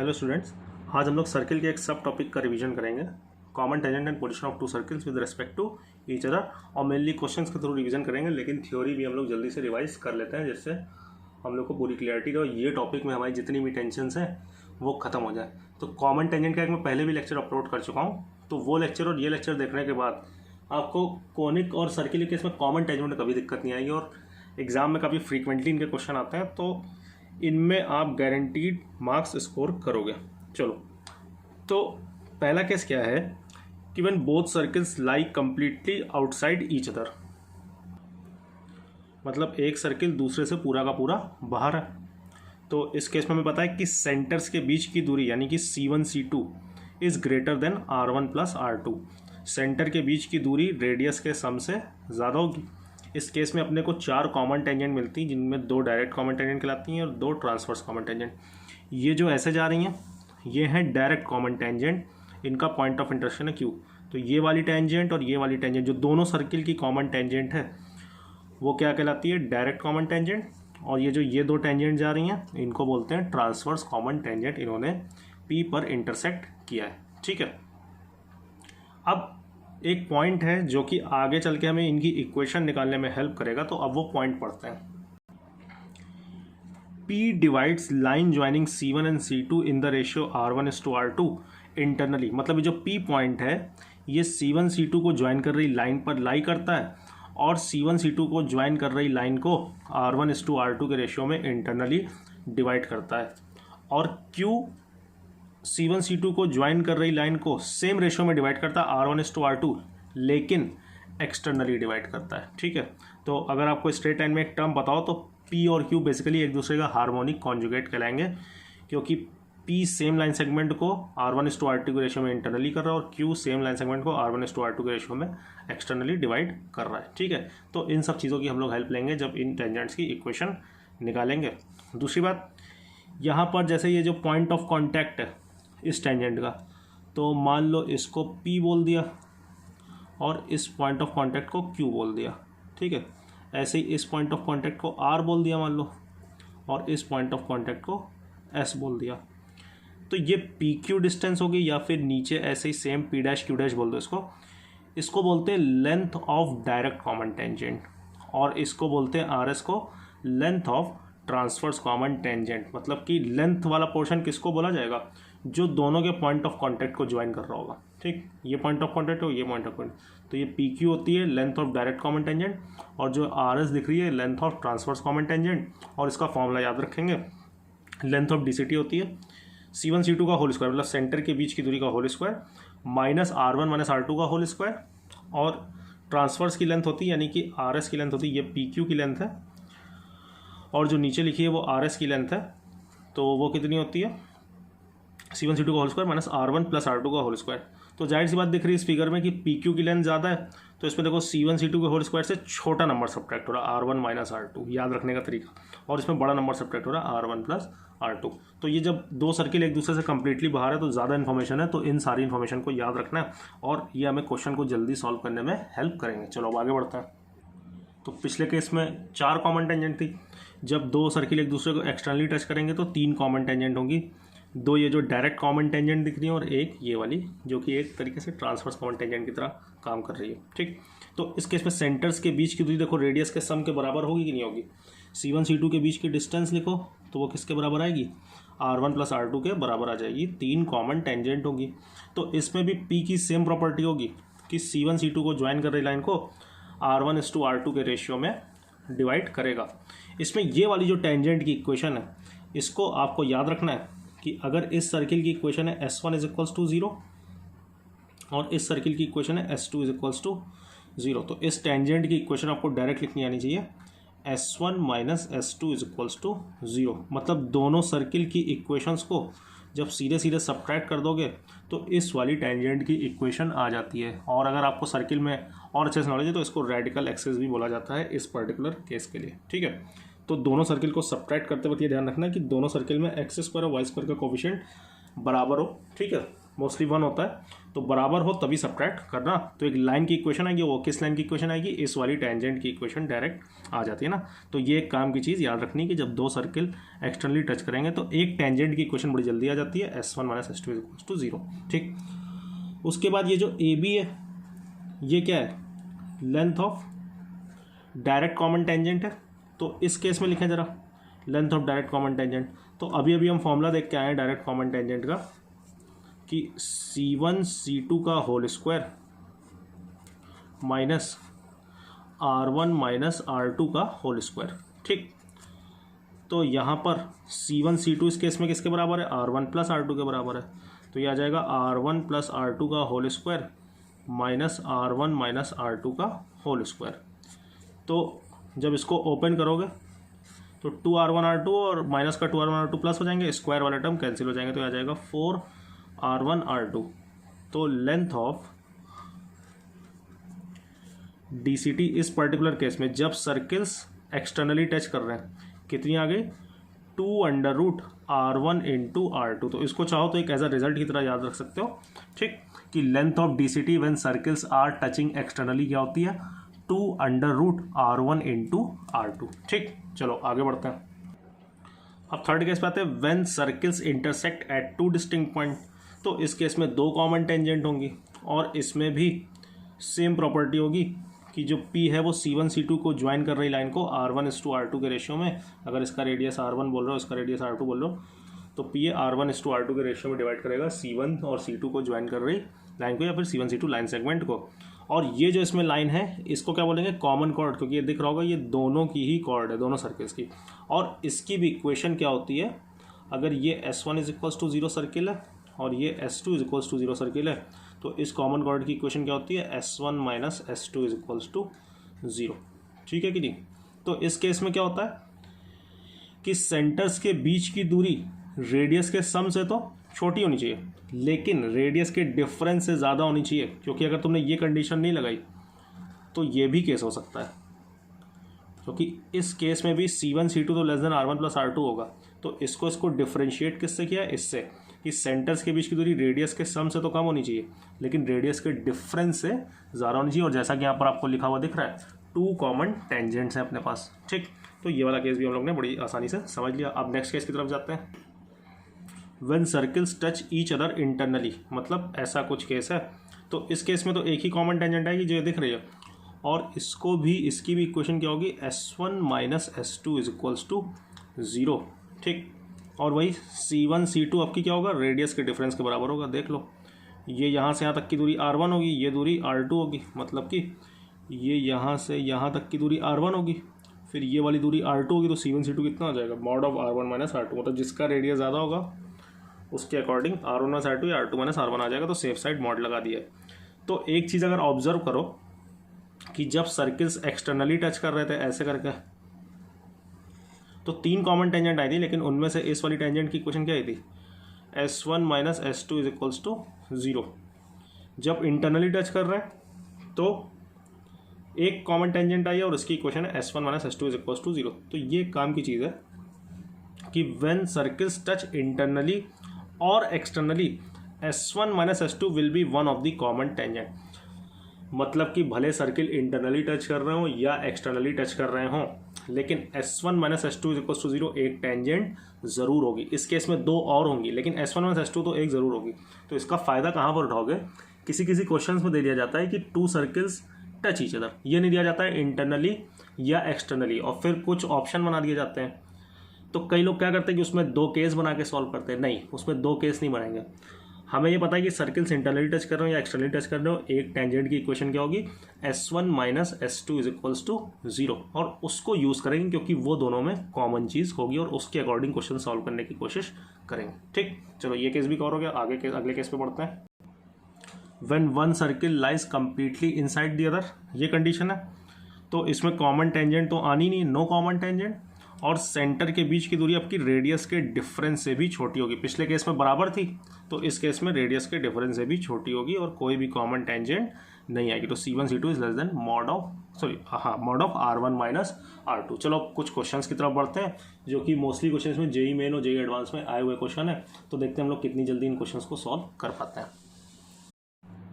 Hello students, आज हम लोग सर्किल के एक सब टॉपिक का रिवीजन करेंगे। Common tangent and position of two circles with respect to each other, और मेनली क्वेश्चंस के थ्रू रिवीजन करेंगे, लेकिन थ्योरी भी हम लोग जल्दी से रिवाइज कर लेते हैं जिससे हम लोग को पूरी क्लियरिटी रहे और ये टॉपिक में हमारी जितनी भी टेंशन्स हैं वो खत्म हो जाए। तो कॉमन टेंजेंट का एक मैं पहले भी लेक्चर अपलोड कर चुका हूँ, तो वो लेक्चर और ये लेक्चर देखने के बाद आपको कोनिक और सर्किल के केस में कॉमन टेंजेंट में कभी दिक्कत नहीं आएगी और एग्जाम में काफ़ी फ्रीक्वेंटली इनके क्वेश्चन आते हैं, तो इनमें आप गारंटीड मार्क्स स्कोर करोगे। चलो, तो पहला केस क्या है कि when both circles lie completely outside each other, मतलब एक सर्किल दूसरे से पूरा का पूरा बाहर है। तो इस केस में हमें पता है कि सेंटर्स के बीच की दूरी यानी कि C1 C2 is greater than R1 plus R2। Centre के बीच की दूरी रेडियस के सम से ज़्यादा होगी। इस केस में अपने को 4 कॉमन टेंजेंट मिलती हैं, जिनमें 2 डायरेक्ट कॉमन टेंजेंट कहलाती हैं और 2 ट्रांसवर्स कॉमन टेंजेंट। ये जो ऐसे जा रही हैं ये हैं डायरेक्ट कॉमन टेंजेंट, इनका पॉइंट ऑफ इंटरसेक्शन है Q। तो ये वाली टेंजेंट और ये वाली टेंजेंट जो दोनों सर्किल की कॉमन टेंजेंट है वो क्या कहलाती है? Direct common tangent. और ये जो ये 2 टेंजेंट जा रही हैं इनको बोलते हैं ट्रांसवर्स कॉमन टेंजेंट। इन्होंने P पर इंटरसेक्ट किया है, ठीक है। अब एक पॉइंट है जो कि आगे चल के हमें इनकी इक्वेशन निकालने में हेल्प करेगा, तो अब वो पॉइंट पढ़ते हैं। P divides line joining C1 and C2 in the ratio R1:R2 internally. मतलब ये जो P पॉइंट है ये C1 C2 को ज्वाइन कर रही लाइन पर लाई करता है और C1 C2 को ज्वाइन कर रही लाइन को R1:R2 के रेशियो में इंटरनली डिवाइड करता है। और Q C1 C2 को ज्वाइन कर रही लाइन को सेम रेशियो में डिवाइड करता है R1:R2, लेकिन एक्सटर्नली डिवाइड करता है, ठीक है। तो अगर आपको स्ट्रेट लाइन में एक टर्म बताओ तो P और Q बेसिकली एक दूसरे का हार्मोनिक कॉन्जुगेट कहलाएंगे, क्योंकि P सेम लाइन सेगमेंट को R1:R2 के रेशियो में इंटरनली कर रहा है और Q सेम लाइन सेगमेंट को R1:R2 के रेशियो में एक्सटर्नली डिवाइड कर रहा है, ठीक है। तो इन सब चीज़ों की हम लोग हेल्प लेंगे जब इन टेंजेंट्स की इक्वेशन निकालेंगे। दूसरी बात, यहाँ पर जैसे ये जो पॉइंट ऑफ कॉन्टैक्ट है इस टेंजेंट का, तो मान लो इसको P बोल दिया और इस पॉइंट ऑफ कांटेक्ट को Q बोल दिया, ठीक है। ऐसे ही इस पॉइंट ऑफ कांटेक्ट को R बोल दिया मान लो, और इस पॉइंट ऑफ कांटेक्ट को S बोल दिया। तो ये PQ डिस्टेंस होगी, या फिर नीचे ऐसे ही सेम P'Q' बोल दो इसको बोलते हैं length of direct common tangent, और इसको बोलते हैं RS को length of transverse common tangent. मतलब कि लेंथ वाला पोर्शन किसको बोला जाएगा? जो दोनों के पॉइंट ऑफ कांटेक्ट को ज्वाइन कर रहा होगा, ठीक। ये पॉइंट ऑफ कांटेक्ट हो, ये पॉइंट ऑफ कांटेक्ट, तो ये PQ होती है length of direct common tangent, और जो RS दिख रही है length of transverse common tangent. और इसका फॉर्मूला याद रखेंगे, लेंथ ऑफ DCT होती है C1 C2 का होल स्क्वायर, मतलब सेंटर के बीच की दूरी का whole square, minus R1 minus R2 का होल स्क्वायर, और ट्रांसवर्स की लेंथ होती है यानी कि RS की लेंथ होती है, ये PQ की लेंथ है, और जो नीचे लिखी है वो RS की लेंथ है। तो वो कितनी होती है? C1 C2 का whole square minus R1 plus R2 का होल स्क्वायर। तो जाहिर सी बात दिख रही है इस फिगर में कि PQ की लेंथ ज़्यादा है, तो इसमें देखो C1 C2 के होल स्क्वायर से छोटा नंबर सब्ट्रैक्ट हो रहा है R1 माइनस R2, याद रखने का तरीका, और इसमें बड़ा नंबर सब्ट्रैक्ट हो रहा है R1 प्लस R2। तो ये जब 2 सर्किल एक दूसरे से कंप्लीटली बाहर है तो ज़्यादा इन्फॉर्मेशन है, तो इन सारी इन्फॉर्मेशन को याद रखना है और ये हमें क्वेश्चन को जल्दी सॉल्व करने में हेल्प करेंगे। चलो अब आगे बढ़ते हैं। तो पिछले केस में 4 कॉमन टेंजेंट थी, जब 2 सर्किल एक दूसरे को एक्सटर्नली टच करेंगे तो 3 कॉमन टेंजेंट होंगी, 2 ये जो डायरेक्ट कॉमन टेंजेंट दिख रही है और एक ये वाली जो कि एक तरीके से ट्रांसवर्स कॉमन टेंजेंट की तरह काम कर रही है, ठीक। तो इस केस में सेंटर्स के बीच की दूरी देखो रेडियस के सम के बराबर होगी कि नहीं होगी? C1 C2 के बीच की डिस्टेंस लिखो तो वो किसके बराबर आएगी? R1 प्लस R2 के बराबर आ जाएगी। 3 कॉमन टेंजेंट होगी, तो इसमें भी P की सेम प्रॉपर्टी होगी कि C1 C2 को ज्वाइन कर रही लाइन को R1:R2 के रेशियो में डिवाइड करेगा। इसमें ये वाली जो टेंजेंट की इक्वेशन है इसको आपको याद रखना है कि अगर इस सर्किल की इक्वेशन है S1 = 0 और इस सर्किल की इक्वेशन है S2 = 0, तो इस टेंजेंट की इक्वेशन आपको डायरेक्ट लिखनी आनी चाहिए S1 माइनस S2 = 0। मतलब दोनों सर्किल की इक्वेशंस को जब सीधे सीधे सब्ट्रैक्ट कर दोगे तो इस वाली टेंजेंट की इक्वेशन आ जाती है। और अगर आपको सर्किल में और अच्छे से नॉलेज है तो इसको रेडिकल एक्सिस भी बोला जाता है इस पर्टिकुलर केस के लिए, ठीक है। तो दोनों सर्किल को सब्ट्रैक्ट करते वक्त ये ध्यान रखना है कि दोनों सर्किल में x² और y² का कोफिशिएंट बराबर हो, ठीक है। मोस्टली 1 होता है, तो बराबर हो तभी सब्ट्रैक्ट करना। तो एक लाइन की इक्वेशन आएगी, वो किस लाइन की इक्वेशन आएगी, इस वाली टेंजेंट की इक्वेशन डायरेक्ट आ जाती है ना। तो ये एक काम की चीज़ याद रखनी कि जब दो सर्किल एक्सटर्नली टच करेंगे तो एक टेंजेंट की इक्वेशन बड़ी जल्दी आ जाती है, S1 - S2 = 0। ठीक, उसके बाद ये जो AB है ये क्या है, length of direct common tangent है। तो इस केस में लिखें ज़रा length of direct common tangent. तो अभी अभी हम फॉर्मूला देख के आए हैं डायरेक्ट कॉमन टेंजेंट का कि C1 C2 का whole square minus R1 - R2 का होल स्क्वायर। ठीक, तो यहाँ पर C1 C2 इस केस में किसके बराबर है, R1 + R2 के बराबर है। तो ये आ जाएगा R1 + R2 का whole square minus R1 - R2 का होल स्क्वायर। तो जब इसको ओपन करोगे तो 2R1 R2 और माइनस का 2R1 R2 प्लस हो जाएंगे, स्क्वायर वाला टर्म कैंसिल हो जाएंगे, तो आ जाएगा 4R1 R2। तो लेंथ ऑफ DCT इस पर्टिकुलर केस में जब सर्किल्स एक्सटर्नली टच कर रहे हैं कितनी आ गई, 2√R1 × R2। तो इसको चाहो तो एक एज अ रिजल्ट की तरह याद रख सकते हो। ठीक, कि length of DCT when circles are touching externally क्या होती है, 2√R1 × R2। ठीक, चलो आगे बढ़ते हैं। अब थर्ड केस पे आते हैं, when circles intersect at 2 distinct point. तो इस केस में 2 कॉमन टेंजेंट होंगी और इसमें भी सेम प्रॉपर्टी होगी कि जो P है वो C1 C2 को ज्वाइन कर रही लाइन को R1:R2 के रेशियो में, अगर इसका रेडियस R1 बोल रहे हो, इसका रेडियस R2 बोल रहे हो, तो P ये R1:R2 के रेशियो में डिवाइड करेगा C1 और C2 को ज्वाइन कर रही लाइन को या फिर C1 C2 लाइन सेगमेंट को। और ये जो इसमें लाइन है इसको क्या बोलेंगे, कॉमन कॉर्ड, क्योंकि ये दिख रहा होगा ये दोनों की ही कॉर्ड है, दोनों सर्किल्स की। और इसकी भी इक्वेशन क्या होती है, अगर ये S1 = 0 सर्किल है और ये S2 = 0 सर्किल है, तो इस कॉमन कॉर्ड की इक्वेशन क्या होती है, S1 - S2 = 0। ठीक है कि नहीं। तो इस केस में क्या होता है कि सेंटर्स के बीच की दूरी रेडियस के सम से तो छोटी होनी चाहिए, लेकिन रेडियस के डिफरेंस से ज़्यादा होनी चाहिए, क्योंकि अगर तुमने ये कंडीशन नहीं लगाई तो ये भी केस हो सकता है, क्योंकि इस केस में भी C1 C2 तो लेस देन R1 + R2 होगा। तो इसको डिफरेंशिएट किससे किया है, इससे कि सेंटर्स के बीच की दूरी रेडियस के सम से तो कम होनी चाहिए, लेकिन रेडियस के डिफरेंस से ज़्यादा होनी चाहिए। और जैसा कि यहाँ पर आपको लिखा हुआ दिख रहा है, 2 कॉमन टेंजेंट्स हैं अपने पास। ठीक, तो ये वाला केस भी हम लोग ने बड़ी आसानी से समझ लिया। अब नेक्स्ट केस की तरफ जाते हैं, when circles touch each other internally. मतलब ऐसा कुछ केस है, तो इस केस में तो एक ही कॉमन टेंजेंट आएगी जो ये दिख रही है, और इसकी भी इक्वेशन क्या होगी, S1 - S2 = 0। ठीक, और वही C1 C2 आपकी क्या होगा, रेडियस के डिफरेंस के बराबर होगा। देख लो, ये यहाँ से यहाँ तक की दूरी R1 होगी, ये दूरी R2 होगी, मतलब कि ये यहाँ से यहाँ तक की दूरी R1 होगी, फिर ये वाली दूरी R2 होगी, तो C1 C2 कितना हो जाएगा, mod of R1 - R2। मतलब जिसका रेडियस ज़्यादा होगा उसके अकॉर्डिंग R1 - R2 या R2 - R1 आ जाएगा। तो सेफ साइड मॉड लगा दिया है। तो एक चीज़ अगर ऑब्जर्व करो कि जब सर्किल्स एक्सटर्नली टच कर रहे थे ऐसे करके, तो 3 कॉमन टेंजेंट आई थी, लेकिन उनमें से इस वाली टेंजेंट की इक्वेशन क्या आई थी, S1 - S2 = 0। जब इंटरनली टच कर रहे हैं तो एक कॉमन टेंजेंट आई है और उसकी इक्वेशन है S1 - S2 = 0। तो ये काम की चीज़ है कि व्हेन सर्किल्स टच इंटरनली और externally, S1 - S2 will be one of the common tangent. मतलब कि भले सर्किल इंटरनली टच कर रहे हो या एक्सटर्नली टच कर रहे हों, लेकिन S1 - S2 = 0 एक टेंजेंट ज़रूर होगी। इस केस में 2 और होंगी, लेकिन S1 - S2 तो एक ज़रूर होगी। तो इसका फ़ायदा कहाँ पर उठाओगे, किसी क्वेश्चंस में दे दिया जाता है कि 2 सर्किल्स टच ईच अदर, ये नहीं दिया जाता है इंटरनली या एक्सटर्नली, और फिर कुछ ऑप्शन बना दिए जाते हैं। तो कई लोग क्या करते हैं कि उसमें 2 केस बना के सॉल्व करते हैं। नहीं, उसमें 2 केस नहीं बनाएंगे। हमें ये पता है कि सर्किल्स इंटरनली टच कर रहे हो या एक्सटर्नली टच कर रहे हो, एक टेंजेंट की इक्वेशन क्या होगी, S1 - S2 = 0, और उसको यूज़ करेंगे क्योंकि वो दोनों में कॉमन चीज़ होगी और उसके अकॉर्डिंग क्वेश्चन सॉल्व करने की कोशिश करेंगे। ठीक, चलो ये केस भी कवर हो गया। अगले केस पे पढ़ते हैं। When one circle lies completely inside the other, ये कंडीशन है। तो इसमें कॉमन टेंजेंट तो आनी नहीं, नो कॉमन टेंजेंट, और सेंटर के बीच की दूरी आपकी रेडियस के डिफरेंस से भी छोटी होगी। पिछले केस में बराबर थी, तो इस केस में रेडियस के डिफरेंस से भी छोटी होगी और कोई भी कॉमन टेंजेंट नहीं आएगी। तो C1 C2 is less then mod of mod of R1 minus R2। चलो अब कुछ क्वेश्चंस की तरफ बढ़ते हैं जो कि मोस्टली क्वेश्चंस में जेई मेन और जेई एडवांस में आए हुए क्वेश्चन है। तो देखते हैं हम लोग कितनी जल्दी इन क्वेश्चंस को सॉल्व कर पाते हैं।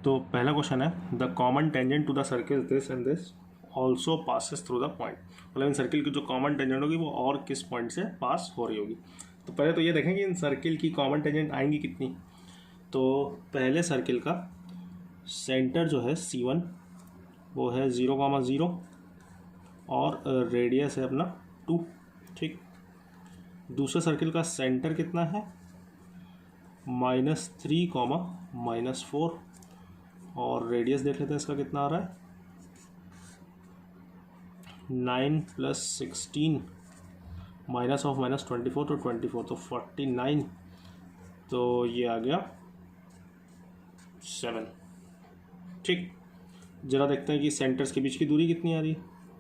तो पहला क्वेश्चन है the common tangent to the circle this and this also passes through the point. मतलब इन सर्किल की जो कॉमन टेंजेंट होगी वो और किस पॉइंट से पास हो रही होगी। तो पहले तो ये देखें कि इन सर्किल की कॉमन टेंजेंट आएंगी कितनी। तो पहले सर्किल का सेंटर जो है C1 वो है 0,0 और रेडियस है अपना 2। ठीक, दूसरे सर्किल का सेंटर कितना है -3, -4 और रेडियस देख लेते हैं इसका कितना आ रहा है 9 + 16 माइनस ऑफ -24 तो 24 तो 49। तो ये आ गया 7। ठीक, जरा देखते हैं कि सेंटर्स के बीच की दूरी कितनी आ रही है।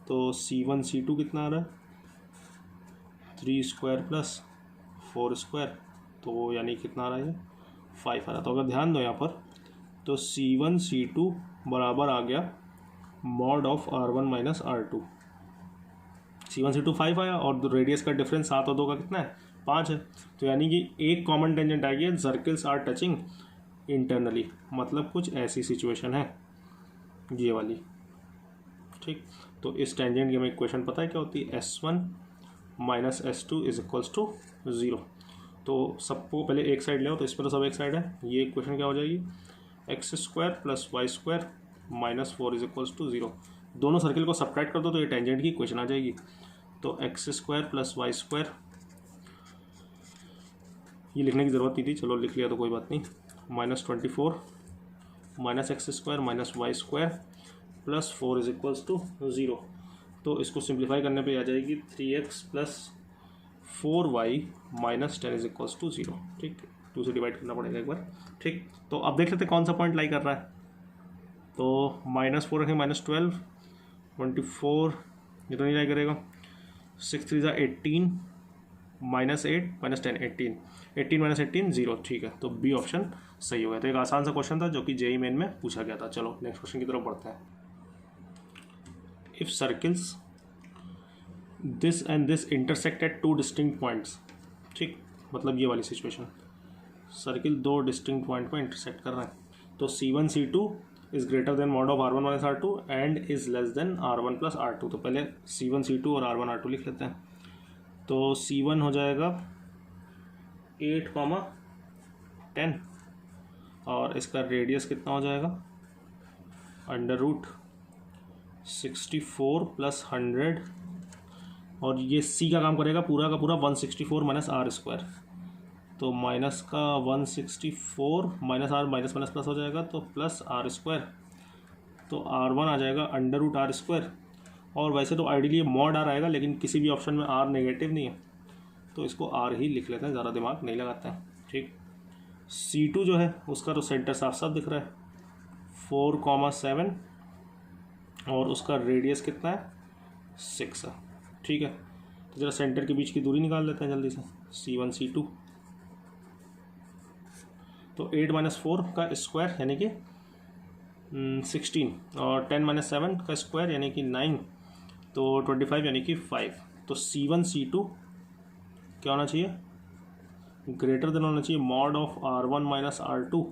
तो C1 C2 कितना आ रहा है 3² + 4², तो यानी कितना आ रहा है 5 आ रहा है। तो अगर ध्यान दो यहाँ पर तो C1 C2 बराबर आ गया mod of R1 minus R2। C1 C2 5 आया और रेडियस का डिफरेंस 7 और 2 का कितना है 5 है। तो यानी कि एक कॉमन टेंजेंट आएगी सर्किल्स आर टचिंग इंटरनली। मतलब कुछ ऐसी सिचुएशन है ये वाली। ठीक, तो इस टेंजेंट की हमें इक्वेशन पता है क्या होती है S1 minus S2 is equals to 0। तो सबको पहले एक साइड ले आओ, तो इसमें तो सब एक साइड है। ये इक्वेशन क्या हो जाएगी x² + y² -4 is equals to 0। दोनों सर्किल को सब्ट्रैक्ट कर दो तो ये टेंजेंट की इक्वेशन आ जाएगी। तो x² + y², ये लिखने की ज़रूरत नहीं थी, चलो लिख लिया तो कोई बात नहीं, -24 -x² -y² + 4 is equals to 0। तो इसको सिंप्लीफाई करने पे आ जाएगी 3x + 4y - 10 is equals to 0। ठीक, 2 से डिवाइड करना पड़ेगा एक बार। ठीक, तो अब देख लेते हैं कौन सा पॉइंट लाई कर रहा है। तो -4 रखें -12 24, ये तो नहीं लाई करेगा। 6 3 = 18 -8 -10 18 18 - 18 0। ठीक है, तो बी ऑप्शन सही हो गया। तो एक आसान सा क्वेश्चन था जो कि जेई मेन में पूछा गया था। चलो नेक्स्ट क्वेश्चन की तरफ बढ़ते हैं। If circles this and this intersect at 2 distinct points. ठीक, मतलब ये वाली सिचुएशन, सर्किल 2 डिस्टिंक्ट पॉइंट पर इंटरसेक्ट कर रहा है। तो C1 C2 is greater than mod of R1 minus R2 and is less then R1 + R2। तो पहले C1 C2 और R1 R2 लिख लेते हैं। तो C1 हो जाएगा 8, 10 और इसका रेडियस कितना हो जाएगा √64 + 100 और ये C का काम करेगा पूरा का पूरा 164 - R²। तो माइनस का 164 -R माइनस प्लस हो जाएगा तो +R²। तो R1 आ जाएगा √R²। और वैसे तो आइडियली मॉड R आएगा, लेकिन किसी भी ऑप्शन में R नेगेटिव नहीं है तो इसको R ही लिख लेते हैं, ज़्यादा दिमाग नहीं लगाते हैं। ठीक, C2 जो है उसका तो सेंटर साफ साफ दिख रहा है 4,7 और उसका रेडियस कितना है 6 है। ठीक है, तो ज़रा सेंटर के बीच की दूरी निकाल लेते हैं जल्दी से। C1 C2 तो 8 - 4 का स्क्वायर यानी कि 16 और 10 - 7 का स्क्वायर यानी कि 9 तो 25 यानी कि 5। तो C1 C2 क्या होना चाहिए ग्रेटर देन होना चाहिए mod of R1 minus R2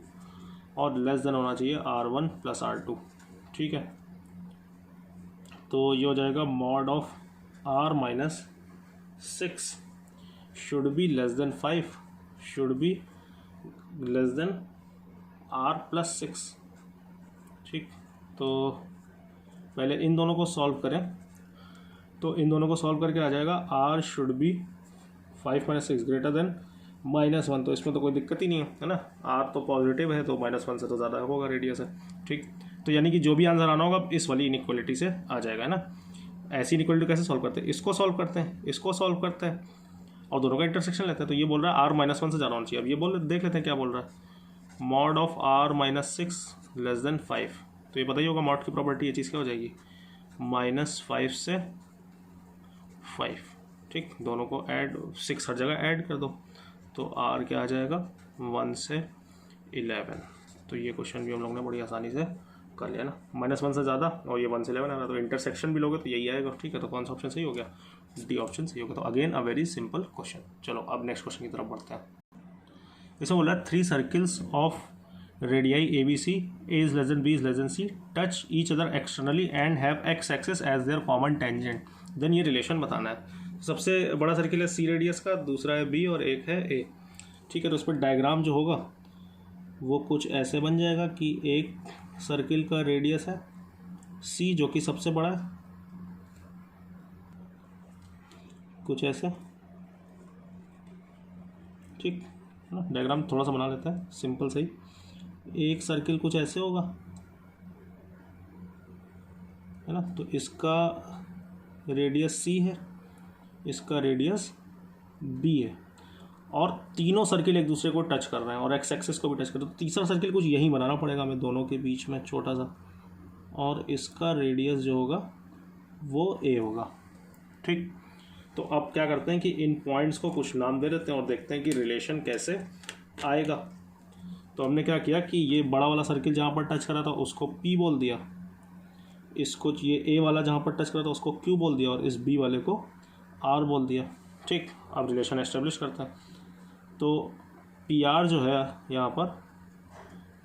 और लेस देन होना चाहिए R1 + R2। ठीक है, तो ये हो जाएगा mod of R - 6 should be less than 5 should be less than R + 6। ठीक, तो पहले इन दोनों को सॉल्व करें। तो इन दोनों को सॉल्व करके आ जाएगा R should be 5 - 6 greater than -1। तो इसमें तो कोई दिक्कत ही नहीं है ना, R तो पॉजिटिव है तो -1 से तो ज़्यादा होगा रेडियस है। ठीक, तो यानी कि जो भी आंसर आना होगा इस वाली इनइक्वालिटी से आ जाएगा, है ना। ऐसी इनइक्वालिटी कैसे सॉल्व करते हैं, इसको सॉल्व करते हैं, इसको सॉल्व करते हैं और दोनों का इंटरसेक्शन लेते हैं। तो ये बोल रहा है R - 1 से ज़्यादा होना चाहिए। अब ये देख लेते हैं क्या बोल रहा है, mod of R - 6 less than 5। तो ये पता ही होगा मॉड की प्रॉपर्टी, ये चीज़ क्या हो जाएगी -5 से 5। ठीक, दोनों को ऐड 6 हर जगह ऐड कर दो तो R क्या आ जाएगा 1 से 11। तो ये क्वेश्चन भी हम लोग ने बड़ी आसानी से कर लिया ना, -1 से ज़्यादा और ये 1 से 11 आ रहा, तो इंटरसेक्शन भी लोगे तो यही आएगा। ठीक है, तो कौन सा ऑप्शन सही हो गया? डी ऑप्शन सही हो गया। तो again a very simple question. चलो अब नेक्स्ट क्वेश्चन की तरफ बढ़ते हैं। इसमें बोला 3 circles of radii a b c, a is less than b is less than c, touch each other externally and have x axis as their common tangent, then ये relation बताना है। सबसे बड़ा सर्किल है सी रेडियस का, दूसरा है B और एक है ए। ठीक है, तो उस पर डायग्राम जो होगा वो कुछ ऐसे बन जाएगा कि एक सर्किल का रेडियस है सी जो कि सबसे बड़ा है, कुछ ऐसे। ठीक है ना, डायग्राम थोड़ा सा बना लेते हैं सिंपल सही। एक सर्किल कुछ ऐसे होगा, है ना, तो इसका रेडियस सी है, इसका रेडियस बी है, और तीनों सर्किल एक दूसरे को टच कर रहे हैं और एक्स एक्सिस को भी टच कर रहे हैं। तो तीसरा सर्किल कुछ यही बनाना पड़ेगा हमें दोनों के बीच में छोटा सा, और इसका रेडियस जो होगा वो ए होगा। ठीक, तो अब क्या करते हैं कि इन पॉइंट्स को कुछ नाम दे देते हैं और देखते हैं कि रिलेशन कैसे आएगा। तो हमने क्या किया कि ये बड़ा वाला सर्किल जहाँ पर टच करा था उसको P बोल दिया, इसको ये A वाला जहाँ पर टच करा था उसको Q बोल दिया, और इस B वाले को R बोल दिया। ठीक, अब रिलेशन एस्टेब्लिश करते हैं। तो PR जो है यहाँ पर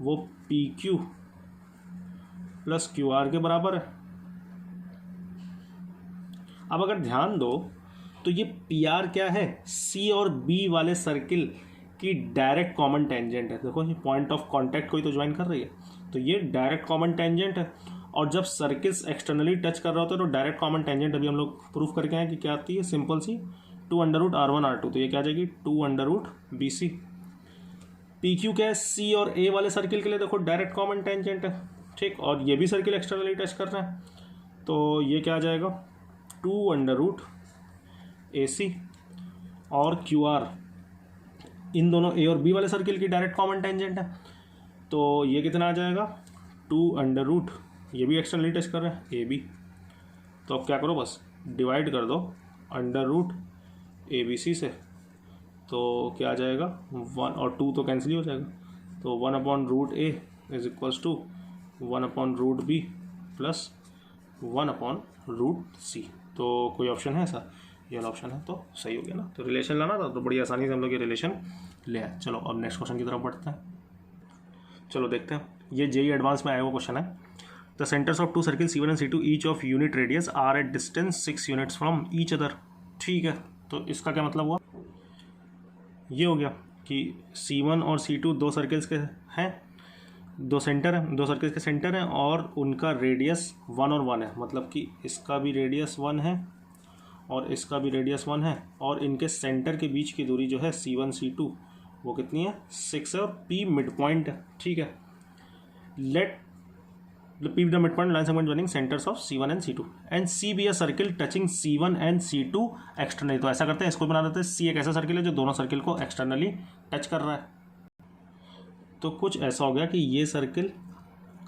वो PQ प्लस QR के बराबर है। अब अगर ध्यान दो तो ये PR क्या है? C और B वाले सर्किल की डायरेक्ट कॉमन टेंजेंट है। देखो ये पॉइंट ऑफ कांटेक्ट को ही तो ज्वाइन कर रही है, तो ये डायरेक्ट कॉमन टेंजेंट है। और जब सर्किल्स एक्सटर्नली टच कर रहा होता है तो डायरेक्ट कॉमन टेंजेंट अभी हम लोग प्रूफ करके आए कि क्या आती है, सिंपल सी 2√R1R2, तो ये क्या आ जाएगी 2√BC। PQ क्या है? C और A वाले सर्किल के लिए देखो डायरेक्ट कॉमन टेंजेंट है। ठीक, और ये भी सर्किल एक्सटर्नली टच कर रहा है, तो ये क्या आ जाएगा 2√AC। और QR इन दोनों A और B वाले सर्किल की डायरेक्ट कॉमन टेंजेंट है, तो ये कितना आ जाएगा 2√, ये भी एक्सटर्नली टच कर रहा है AB। तो अब क्या करो, बस डिवाइड कर दो √ABC से, तो क्या आ जाएगा 1 और 2 तो कैंसिल ही हो जाएगा, तो 1/√A is equals to 1/√B plus 1/√C। तो कोई ऑप्शन है ऐसा? ये वाला ऑप्शन है, तो सही हो गया ना। तो रिलेशन लाना था तो बड़ी आसानी से हम लोग ये रिलेशन ले आए। चलो अब नेक्स्ट क्वेश्चन की तरफ बढ़ते हैं। चलो देखते हैं, ये JEE एडवांस में आया हुआ क्वेश्चन है। The centres of 2 circle C1 and C2 each of unit radius are at distance 6 units from each other. ठीक है, तो इसका क्या मतलब हुआ? ये हो गया कि C1 और C2 दो सर्किल्स के हैं, दो सेंटर हैं, दो सर्किल्स के सेंटर हैं, और उनका रेडियस 1 और 1 है। मतलब कि इसका भी रेडियस 1 है और इसका भी रेडियस 1 है, और इनके सेंटर के बीच की दूरी जो है C1 C2 वो कितनी है 6 है, और P मिड पॉइंट है। ठीक है, let P the mid point line segment joining centres of C1 and C2 and C be a circle touching C1 and C2 externally. तो ऐसा करते हैं, इसको बना देते हैं C एक ऐसा सर्किल है जो दोनों सर्किल को एक्सटर्नली टच कर रहा है। तो कुछ ऐसा हो गया कि ये सर्किल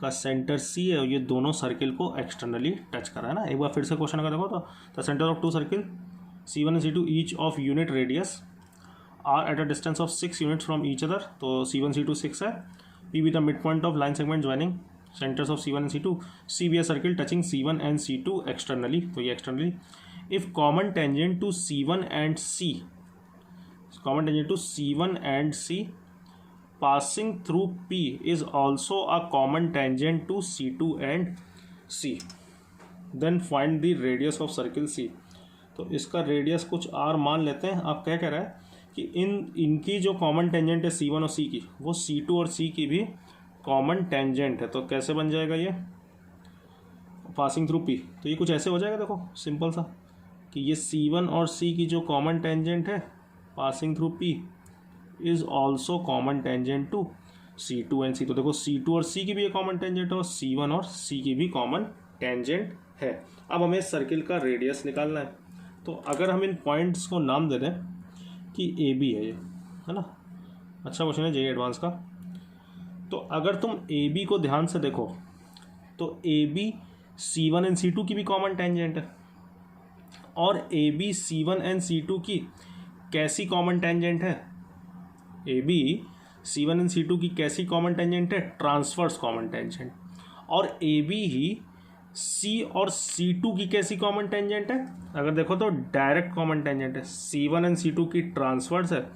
का सेंटर C है और ये दोनों सर्किल को एक्सटर्नली टच कर रहा है ना। एक बार फिर से क्वेश्चन अगर देखो तो the centre of 2 circle C1 and C2 each of unit radius are at a distance of 6 units from each other. तो C1 C2 6 है, P be the mid point of line segment joining centres of C1 and C2, C be a circle touching C1 and C2 externally. तो ये externally, if common tangent to C1 and C, common tangent to C1 and C passing through P is also a common tangent to C2 and C, then find the radius of circle C। तो इसका radius कुछ R मान लेते हैं। आप क्या कह रहा है कि इनकी जो कॉमन टेंजेंट है C1 और C की, वो C2 और C की भी कॉमन टेंजेंट है। तो कैसे बन जाएगा ये पासिंग थ्रू P? तो ये कुछ ऐसे हो जाएगा, देखो सिंपल सा, कि ये C1 और C की जो कॉमन टेंजेंट है passing through P is also common tangent to C2 and C। तो देखो C2 और C की भी एक कॉमन टेंजेंट है और C1 और C की भी कॉमन टेंजेंट है। अब हमें सर्किल का रेडियस निकालना है। तो अगर हम इन पॉइंट्स को नाम दे दें कि AB है ये, है ना, अच्छा क्वेश्चन है JEE एडवांस का। तो अगर तुम AB को ध्यान से देखो तो AB C1 एंड C2 की भी कॉमन टेंजेंट है, और AB C1 एंड C2 की कैसी कॉमन टेंजेंट है? AB C1 एंड C2 की कैसी कॉमन टेंजेंट है? Transverse common tangent. और ए बी ही सी और सी टू की कैसी कॉमन टेंजेंट है? अगर देखो तो डायरेक्ट कॉमन टेंजेंट है, C1 एंड C2 की ट्रांसवर्स है,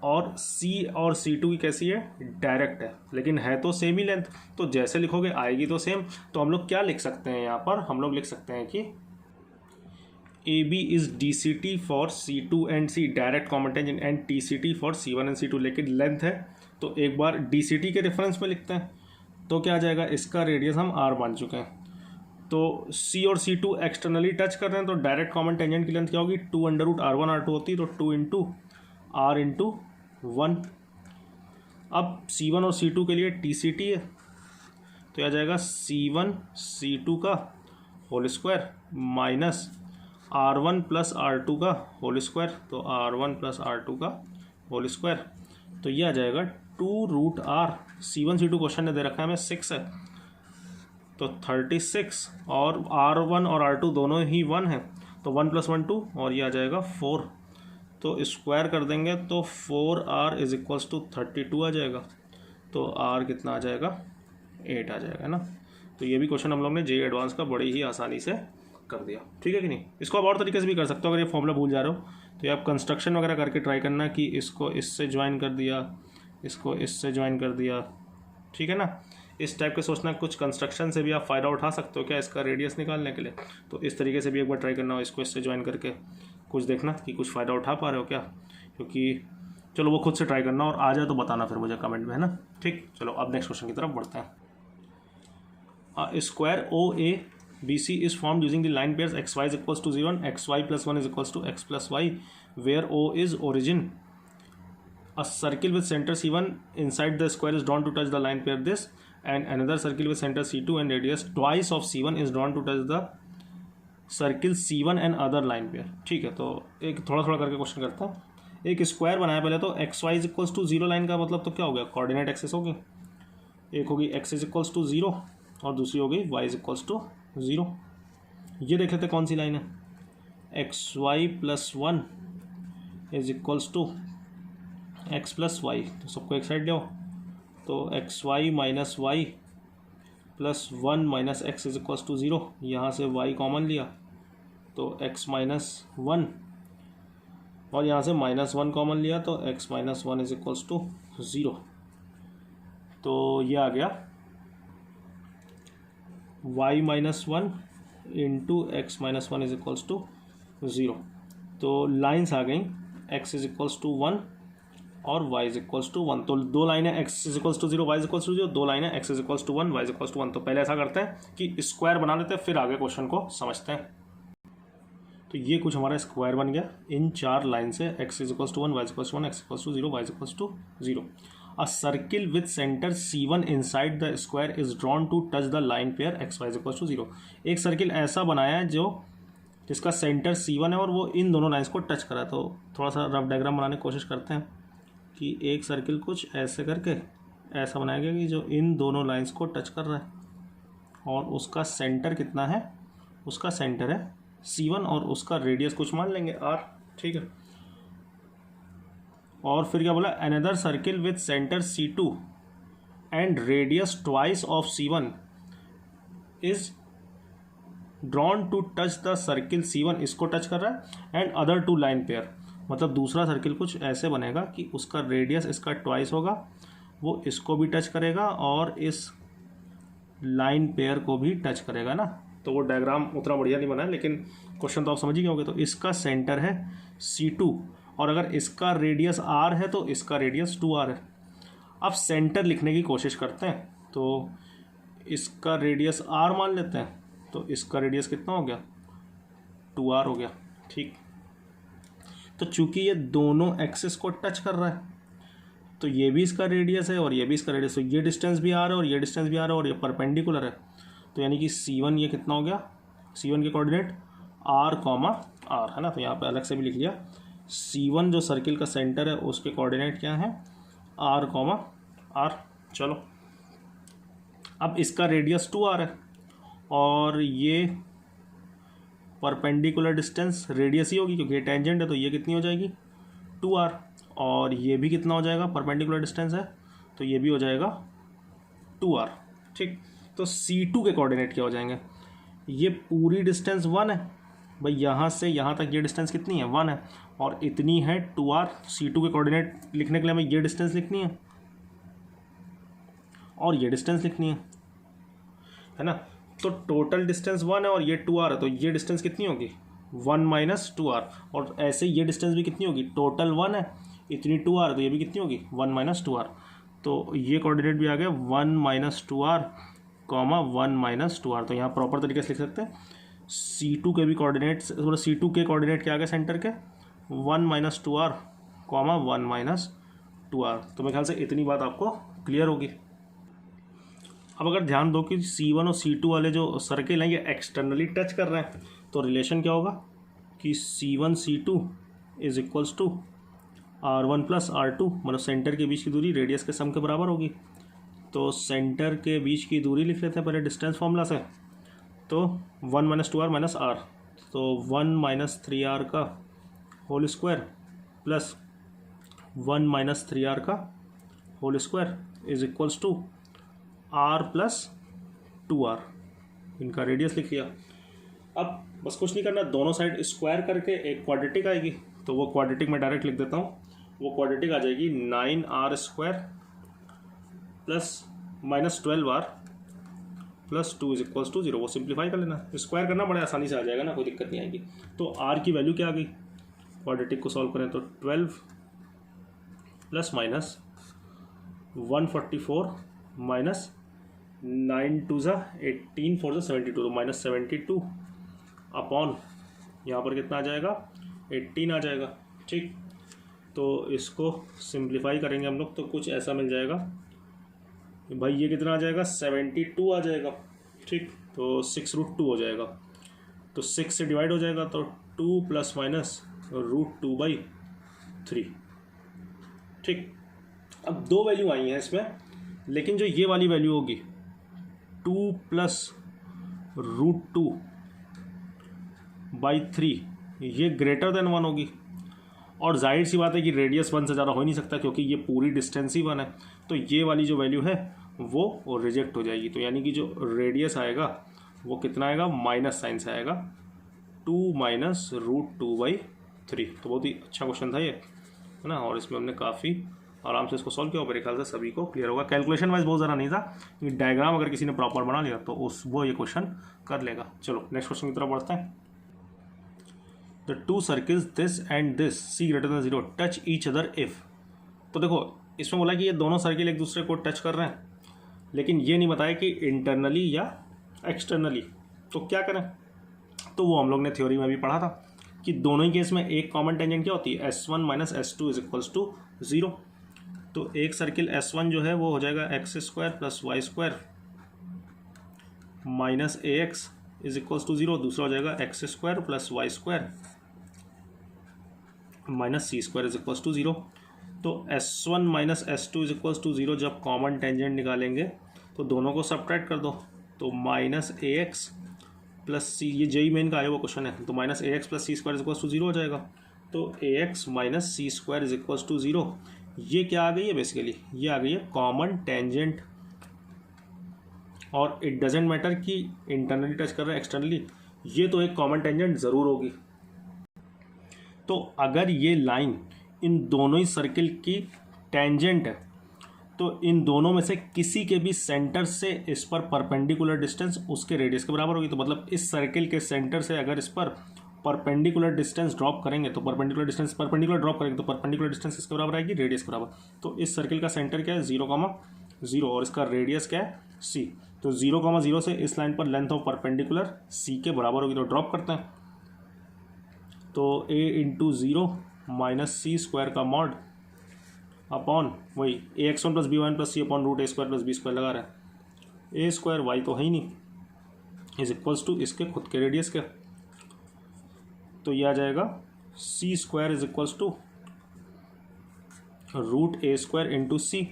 और C और C2 की कैसी है? डायरेक्ट है, लेकिन है तो सेम ही लेंथ। तो जैसे लिखोगे आएगी तो सेम। तो हम लोग क्या लिख सकते हैं यहाँ पर? हम लोग लिख सकते हैं कि AB is DCT for C2 and C, direct common tangent, and TCT for C1 and C2, लेकिन लेंथ है। तो एक बार DCT के रेफरेंस में लिखते हैं, तो क्या आ जाएगा? इसका रेडियस हम R मान चुके हैं, तो C और C2 एक्सटर्नली टच कर रहे हैं, तो डायरेक्ट कॉमन टेंजेंट की लेंथ क्या होगी? 2√R1R2 होती, तो 2 इंटू R इंटू 1। अब C1 और C2 के लिए TCT है, तो आ जाएगा C1 C2 का whole square minus R1 plus R2 का होल स्क्वायर, तो R1 प्लस R2 का होल स्क्वायर। तो ये आ जाएगा 2√R। C1 C2 क्वेश्चन ने दे रखा है हमें 6 है, तो 36, और R1 और R2 दोनों ही 1 है, तो 1 + 1 2, और ये आ जाएगा 4। तो स्क्वायर कर देंगे तो 4R इज इक्वल्स टू 32 आ जाएगा। तो R कितना आ जाएगा? 8 आ जाएगा ना। तो ये भी क्वेश्चन हम लोग ने JEE एडवांस का बड़ी ही आसानी से कर दिया, ठीक है कि नहीं? इसको आप और तरीके से भी कर सकते हो। अगर ये फॉर्मूला भूल जा रहे हो तो ये आप कंस्ट्रक्शन वगैरह करके ट्राई करना कि इसको इससे ज्वाइन कर दिया, इसको इससे ज्वाइन कर दिया, ठीक है ना। इस टाइप के सोचना, कुछ कंस्ट्रक्शन से भी आप फ़ायदा उठा सकते हो क्या इसका रेडियस निकालने के लिए। तो इस तरीके से भी एक बार ट्राई करना हो, इसको इससे ज्वाइन करके कुछ देखना कि कुछ फ़ायदा उठा पा रहे हो क्या, क्योंकि चलो वो खुद से ट्राई करना, और आ जाए तो बताना फिर मुझे कमेंट में, है ना। ठीक, चलो अब नेक्स्ट क्वेश्चन की तरफ बढ़ते हैं। Square OABC is formed using the line pairs xy is equals to 0 and xy plus 1 is equals to x plus y, where O is origin. A circle with center C1 inside the square is drawn to touch the line pair this, and another circle with center C2 and radius twice of C1 is drawn to touch the circle C1 and other line pair. ठीक है, तो एक थोड़ा थोड़ा करके question करता हूँ। एक स्क्वायर बनाया पहले, तो x y is equals to 0 line का मतलब तो क्या हो गया? कोऑर्डिनेट एक्सेस होगी। एक होगी एक्स इज इक्वल्स टू 0 और दूसरी हो गई वाई इज इक्वल्स टू 0। ये देख लेते कौन सी लाइन है। X y plus 1 is equals to x plus y, तो सबको एक साइड ले आओ। तो x y minus y plus 1 minus x is equals to 0। यहाँ से y कॉमन लिया तो x माइनस 1, और यहाँ से -1 कॉमन लिया तो x minus 1 is equals to 0। तो ये आ गया y minus 1 into x minus 1 is equals to 0। तो लाइन्स आ गई, x इज इक्वल्स टू 1 और y इज इक्वल्स टू 1। तो दो लाइनें x is equals to 0 y is equals to 0, दो लाइनें x is equals to 1 y is equals to 1। तो पहले ऐसा करते हैं कि स्क्वायर बना लेते हैं, फिर आगे क्वेश्चन को समझते हैं। तो ये कुछ हमारा स्क्वायर बन गया इन चार लाइन से, x is equals to 1 y is equals to 1 x equals to 0 y is equals to 0। A circle with centre C1 inside the square is drawn to touch the line pair x y is equals to 0। एक circle ऐसा बनाया है जिसका centre C1 है और वो इन दोनों lines को टच करा है। तो थोड़ा सा रफ डायग्राम बनाने की कोशिश करते हैं कि एक सर्किल कुछ ऐसे करके ऐसा बनाया गया कि जो इन दोनों लाइंस को टच कर रहा है, और उसका सेंटर कितना है? उसका सेंटर है C1 और उसका रेडियस कुछ मान लेंगे R, ठीक है। और फिर क्या बोला? Another circle with centre C2 and radius twice of C1 is drawn to touch the circle C1, इसको टच कर रहा है, and other two line pair, मतलब दूसरा सर्किल कुछ ऐसे बनेगा कि उसका रेडियस इसका ट्वाइस होगा, वो इसको भी टच करेगा और इस लाइन पेयर को भी टच करेगा ना। तो वो डायग्राम उतना बढ़िया नहीं बना है, लेकिन क्वेश्चन तो आप समझ ही गए होंगे। तो इसका सेंटर है C2 और अगर इसका रेडियस R है तो इसका रेडियस 2R है। अब सेंटर लिखने की कोशिश करते हैं, तो इसका रेडियस R मान लेते हैं, तो इसका रेडियस कितना हो गया? 2R हो गया, ठीक। तो चूंकि ये दोनों एक्सिस को टच कर रहा है, तो ये भी इसका रेडियस है और ये भी इसका रेडियस, तो ये डिस्टेंस भी आ रहा है और ये डिस्टेंस भी आ रहा है और ये परपेंडिकुलर है। तो यानी कि C1 ये कितना हो गया? C1 के कोऑर्डिनेट R, R है ना, तो यहाँ पे अलग से भी लिख लिया। C1 जो सर्किल का सेंटर है उसके कोऑर्डिनेट क्या है? R, R। चलो, अब इसका रेडियस 2R है और ये परपेंडिकुलर डिस्टेंस रेडियस ही होगी क्योंकि ये टेंजेंट है, तो ये कितनी हो जाएगी? 2R। और ये भी कितना हो जाएगा? परपेंडिकुलर डिस्टेंस है, तो ये भी हो जाएगा 2R, ठीक। तो C2 के कोऑर्डिनेट क्या हो जाएंगे, ये पूरी डिस्टेंस 1 है भाई, यहाँ से यहाँ तक ये डिस्टेंस कितनी है 1 है, और इतनी है 2r। C2 के कोऑर्डिनेट लिखने के लिए हमें ये डिस्टेंस लिखनी है और ये डिस्टेंस लिखनी है ना। तो टोटल डिस्टेंस 1 है और ये 2r है, तो ये डिस्टेंस कितनी होगी 1 माइनस 2r, और ऐसे ये डिस्टेंस भी कितनी होगी, टोटल 1 है, इतनी 2r, तो ये भी कितनी होगी 1 माइनस 2r। तो ये कोऑर्डिनेट भी आ गया 1 minus 2r comma 1 minus 2r। तो यहाँ प्रॉपर तरीके से लिख सकते हैं C2 के भी कोऑर्डिनेट्स, थोड़ा C2 के कोऑर्डिनेट क्या आ गए सेंटर के 1 minus 2r comma 1 minus 2r। तो मेरे ख्याल से इतनी बात आपको क्लियर होगी। अब अगर ध्यान दो कि C1 और C2 वाले जो सर्किल हैं ये एक्सटर्नली टच कर रहे हैं, तो रिलेशन क्या होगा कि C1 C2 is equals to R1 plus R2, मतलब सेंटर के बीच की दूरी रेडियस के सम के बराबर होगी। तो सेंटर के बीच की दूरी लिख लेते हैं पहले डिस्टेंस फॉर्मूला से, तो 1 माइनस 2r माइनस r, तो 1 माइनस 3r का whole square plus 1 minus 3r का whole square is equals to r plus 2r। इनका रेडियस लिख लिया। अब बस कुछ नहीं करना, दोनों साइड स्क्वायर करके एक क्वाड्रेटिक आएगी, तो वो क्वाड्रेटिक मैं डायरेक्ट लिख देता हूँ। वो क्वाड्रेटिक आ जाएगी 9r square plus minus 12r plus 2 is equals to 0। वो सिंप्लीफाई कर लेना, स्क्वायर करना बड़े आसानी से आ जाएगा ना, कोई दिक्कत नहीं आएगी। तो r की वैल्यू क्या आ गई, क्वाड्रेटिक को सॉल्व करें तो 12 प्लस माइनस 144 माइनस 9 2 ज़ा 18 4 ज़ा 72, तो माइनस 72 अपॉन यहाँ पर कितना आ जाएगा 18 आ जाएगा। ठीक, तो इसको सिंप्लीफाई करेंगे हम लोग तो कुछ ऐसा मिल जाएगा भाई, ये कितना आ जाएगा 72 आ जाएगा। ठीक, तो 6√2 हो जाएगा, तो 6 से डिवाइड हो जाएगा, तो 2 प्लस माइनस √2/3। ठीक, अब दो वैल्यू आई हैं इसमें, लेकिन जो ये वाली वैल्यू होगी 2 प्लस √2/3 ये ग्रेटर देन 1 होगी, और जाहिर सी बात है कि रेडियस 1 से ज़्यादा हो ही नहीं सकता क्योंकि ये पूरी डिस्टेंस ही 1 है। तो ये वाली जो वैल्यू है वो रिजेक्ट हो जाएगी। तो यानी कि जो रेडियस आएगा वो कितना आएगा, माइनस साइन से आएगा, 2 माइनस √2/3। तो बहुत ही अच्छा क्वेश्चन था ये, है ना, और इसमें हमने काफ़ी आराम से इसको सॉल्व किया, मेरे ख्याल से सभी को क्लियर होगा। कैलकुलेशन वाइज बहुत ज़्यादा नहीं था, क्योंकि डायग्राम अगर किसी ने प्रॉपर बना लिया तो वो ये क्वेश्चन कर लेगा। चलो नेक्स्ट क्वेश्चन की तरफ बढ़ते हैं। The two circles this and this C greater than 0 touch each other if. तो देखो इसमें बोला कि ये दोनों सर्किल एक दूसरे को टच कर रहे हैं, लेकिन ये नहीं बताया कि इंटरनली या एक्सटर्नली। तो क्या करें, तो वो हम लोग ने थ्योरी में भी पढ़ा था कि दोनों ही केस में एक कॉमन टेंजेंट क्या होती है, S1 minus S2 is equals to 0। तो एक सर्किल S1 जो है वो हो जाएगा x² plus y² minus AX is equals to 0, दूसरा हो जाएगा x² plus y² minus C² is equals to 0। तो S1 minus S2 is equals to 0 जब कॉमन टेंजेंट निकालेंगे तो दोनों को सब्ट्रैक्ट कर दो, तो माइनस AX प्लस C, ये जेई मेन का आया हुआ क्वेश्चन है, तो minus AX plus C² is equals to 0 हो जाएगा। तो AX minus C² is equals to 0, ये क्या आ गई है, बेसिकली ये आ गई है कॉमन टेंजेंट। और इट डजेंट मैटर कि इंटरनली टच कर रहा है एक्सटर्नली, ये तो एक कॉमन टेंजेंट ज़रूर होगी। तो अगर ये लाइन इन दोनों ही सर्किल की टेंजेंट है तो इन दोनों में से किसी के भी सेंटर से इस पर परपेंडिकुलर डिस्टेंस उसके रेडियस के बराबर होगी। तो मतलब इस सर्किल के सेंटर से अगर इस पर परपेंडिकुलर डिस्टेंस ड्रॉप करेंगे तो परपेंडिकुलर डिस्टेंस किसके बराबर आएगी, रेडियस के बराबर। तो इस सर्किल का सेंटर क्या है 0,0 और इसका रेडियस क्या है C। तो 0,0 से इस लाइन पर लेंथ ऑफ परपेंडिकुलर C के बराबर होगी। तो ड्रॉप करते हैं, तो A इंटू 0 माइनस C² का मॉड अपॉन वही AX1 plus B1 plus C upon √A² plus B² लगा रहा है, A² Y तो है ही नहीं, इज इक्वल्स टू इसके खुद के रेडियस के। तो ये आ जाएगा C² is equals to √A² into C।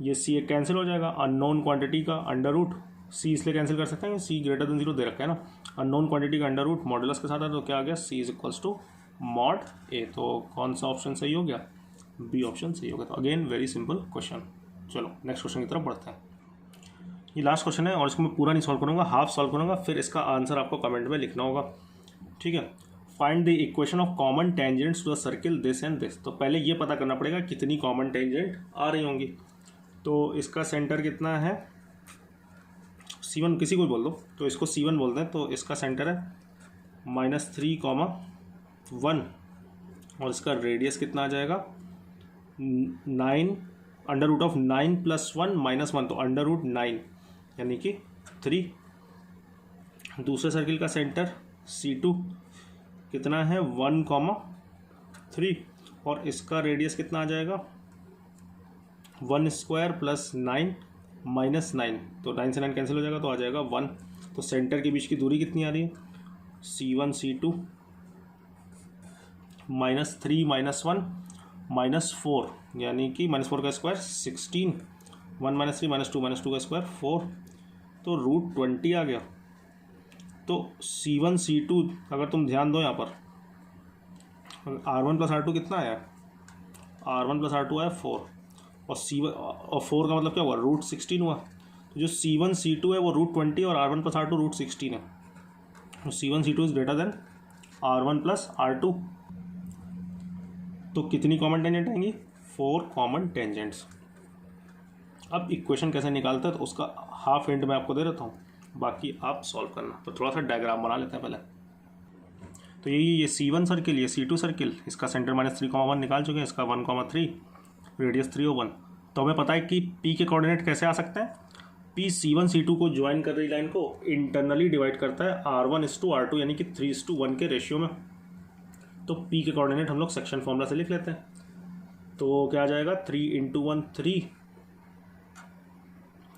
ये C एक कैंसिल हो जाएगा, अननोन क्वांटिटी का अंडर रूट C इसलिए कैंसिल कर सकते हैं, C ग्रेटर देन 0 दे रखा है ना, अननोन क्वांटिटी का अंडर रूट मॉडुलस के साथ है, तो क्या आ गया C is equals to mod A। तो कौन सा ऑप्शन सही हो गया, B ऑप्शन सही हो गया। तो अगेन वेरी सिंपल क्वेश्चन। चलो नेक्स्ट क्वेश्चन की तरफ बढ़ते हैं। ये लास्ट क्वेश्चन है और इसको मैं पूरा नहीं सॉल्व करूँगा, हाफ सॉल्व करूँगा, फिर इसका आंसर आपको कमेंट में लिखना होगा, ठीक है। Find the equation of common tangents to the circle this and this. तो पहले ये पता करना पड़ेगा कितनी कॉमन टेंजेंट आ रही होंगी। तो इसका सेंटर कितना है, C1 किसी को बोल दो, तो इसको C1 बोलते हैं। तो इसका सेंटर है -3,1 और इसका रेडियस कितना आ जाएगा 9 √9 + 1 -1, तो √9 यानी कि 3। दूसरे सर्किल का सेंटर C2 कितना है 1,3 और इसका रेडियस कितना आ जाएगा 1² + 9 -9, तो 9 से 9 कैंसिल हो जाएगा तो आ जाएगा 1। तो सेंटर के बीच की दूरी कितनी आ रही है C1 C2 -3 -1 -4 यानी कि -4 का स्क्वायर 16, 1 -3 -2 -2 का स्क्वायर 4, तो √20 आ गया। तो C1 C2 अगर तुम ध्यान दो यहाँ पर R1 + R2 कितना आया, R1 + R2 आया 4 और C1 और 4 का मतलब क्या हुआ √16 हुआ। तो जो C1 C2 है वो √20 और R1 + R2 √16 है। तो C1 C2 is greater than R1 + R2। तो कितनी कॉमन टेंजेंट आएंगी 4 कॉमन टेंजेंट्स। अब इक्वेशन कैसे निकालते हैं तो उसका हाफ हिंट मैं आपको दे देता हूँ, बाकी आप सॉल्व करना। तो थोड़ा सा डायग्राम बना लेते हैं पहले। तो ये C1 सर्किल, ये C2 सर्किल, इसका सेंटर -3,1 निकाल चुके हैं, इसका 1,3, रेडियस 3,1। तो हमें पता है कि P के कोऑर्डिनेट कैसे आ सकते हैं। P C1 C2 को ज्वाइन कर रही लाइन को इंटरनली डिवाइड करता है R1:R2 यानी कि 3:1 के रेशियो में। तो P के कोऑर्डिनेट हम लोग सेक्शन फॉर्मूला से लिख लेते हैं। तो क्या आ जाएगा 3 × 1 3,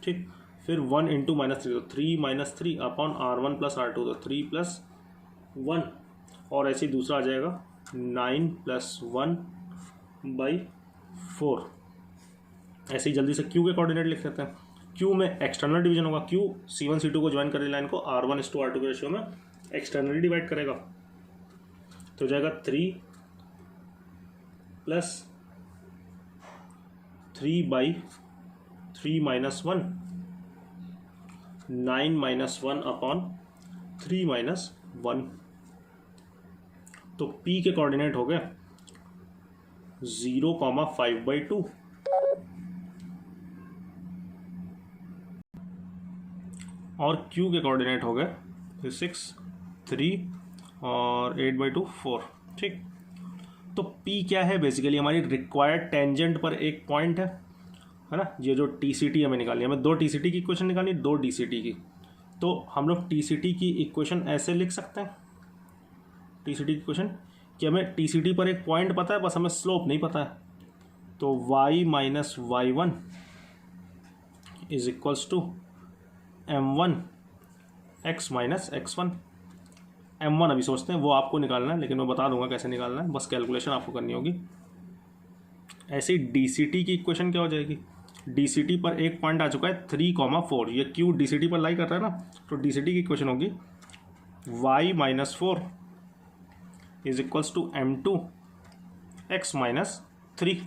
ठीक, फिर 1 × -3 तो 3 - 3 अपॉन R1 + R2 तो 3 + 1 और ऐसे ही दूसरा आ जाएगा 9 + 1/4। ऐसे ही जल्दी से Q के कोऑर्डिनेट लिख लेते हैं। Q में एक्सटर्नल डिवीजन होगा, Q C1 C2 को ज्वाइन कर रही लाइन को R1:R2 के रेशियो में एक्सटर्नली डिवाइड करेगा। तो जाएगा 3 + 3/3 - 1 9 - 1 अपॉन 3 - 1। तो P के कोऑर्डिनेट हो गए 0,5/2 और Q के कोऑर्डिनेट हो गए 6 3 और 8/2 4, ठीक। तो P क्या है बेसिकली हमारी रिक्वायर्ड टेंजेंट पर एक पॉइंट है ना। ये जो TCT हमें निकालनी है, हमें 2 TCT की इक्वेशन निकालनी है, 2 DCT की। तो हम लोग TCT की इक्वेशन ऐसे लिख सकते हैं, TCT की इक्वेशन कि हमें TCT पर एक पॉइंट पता है, बस हमें स्लोप नहीं पता है। तो y - y1 = m1 x - x1। m1 अभी सोचते हैं, वो आपको निकालना है, लेकिन मैं बता दूंगा कैसे निकालना है, बस कैलकुलेशन आपको करनी होगी। ऐसे ही DCT की इक्वेशन क्या हो जाएगी, DCT पर एक पॉइंट आ चुका है 3,4, ये Q DCT पर लाई कर रहा है ना, तो DCT की इक्वेशन होगी y - 4 = m2 x - 3।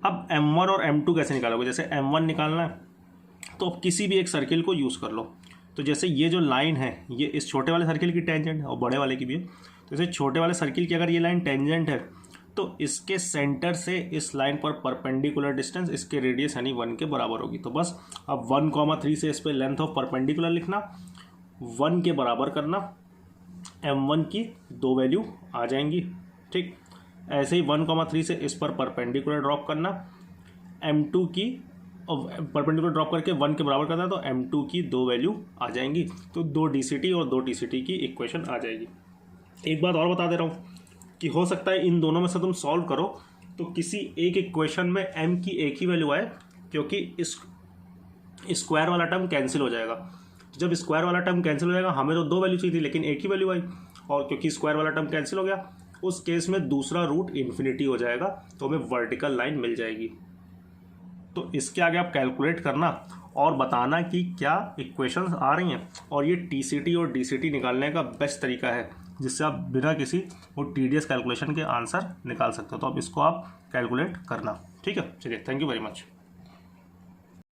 अब m1 और m2 कैसे निकालोगे, जैसे m1 निकालना है तो अब किसी भी एक सर्किल को यूज़ कर लो। तो जैसे ये जो लाइन है ये इस छोटे वाले सर्किल की टेंजेंट है और बड़े वाले की भी है। तो जैसे छोटे वाले सर्किल की अगर ये लाइन टेंजेंट है तो इसके सेंटर से इस लाइन पर परपेंडिकुलर डिस्टेंस इसके रेडियस यानी 1 के बराबर होगी। तो बस अब 1,3 से इस पर लेंथ ऑफ परपेंडिकुलर लिखना, 1 के बराबर करना, m1 की 2 वैल्यू आ जाएंगी, ठीक। ऐसे ही 1,3 से इस पर परपेंडिकुलर ड्रॉप करना, m2 की परपेंडिकुलर ड्रॉप करके 1 के बराबर करना, तो m2 की 2 वैल्यू आ जाएंगी। तो 2 DCT और 2 TCT की इक्वेशन आ जाएगी। एक बात और बता दे रहा हूँ कि हो सकता है इन दोनों में से तुम सॉल्व करो तो किसी एक इक्वेशन में m की एक ही वैल्यू आए, क्योंकि इस स्क्वायर वाला टर्म कैंसिल हो जाएगा। जब स्क्वायर वाला टर्म कैंसिल हो जाएगा, हमें तो 2 वैल्यू चाहिए थी लेकिन एक ही वैल्यू आई, और क्योंकि स्क्वायर वाला टर्म कैंसिल हो गया उस केस में दूसरा रूट इन्फिनिटी हो जाएगा, तो हमें वर्टिकल लाइन मिल जाएगी। तो इसके आगे आप कैलकुलेट करना और बताना कि क्या इक्वेशंस आ रही हैं, और ये TCT और DCT निकालने का बेस्ट तरीका है जिससे आप बिना किसी वो टीडियस कैलकुलेशन के आंसर निकाल सकते हो। तो अब इसको आप कैलकुलेट करना, ठीक है। चलिए, थैंक यू वेरी मच।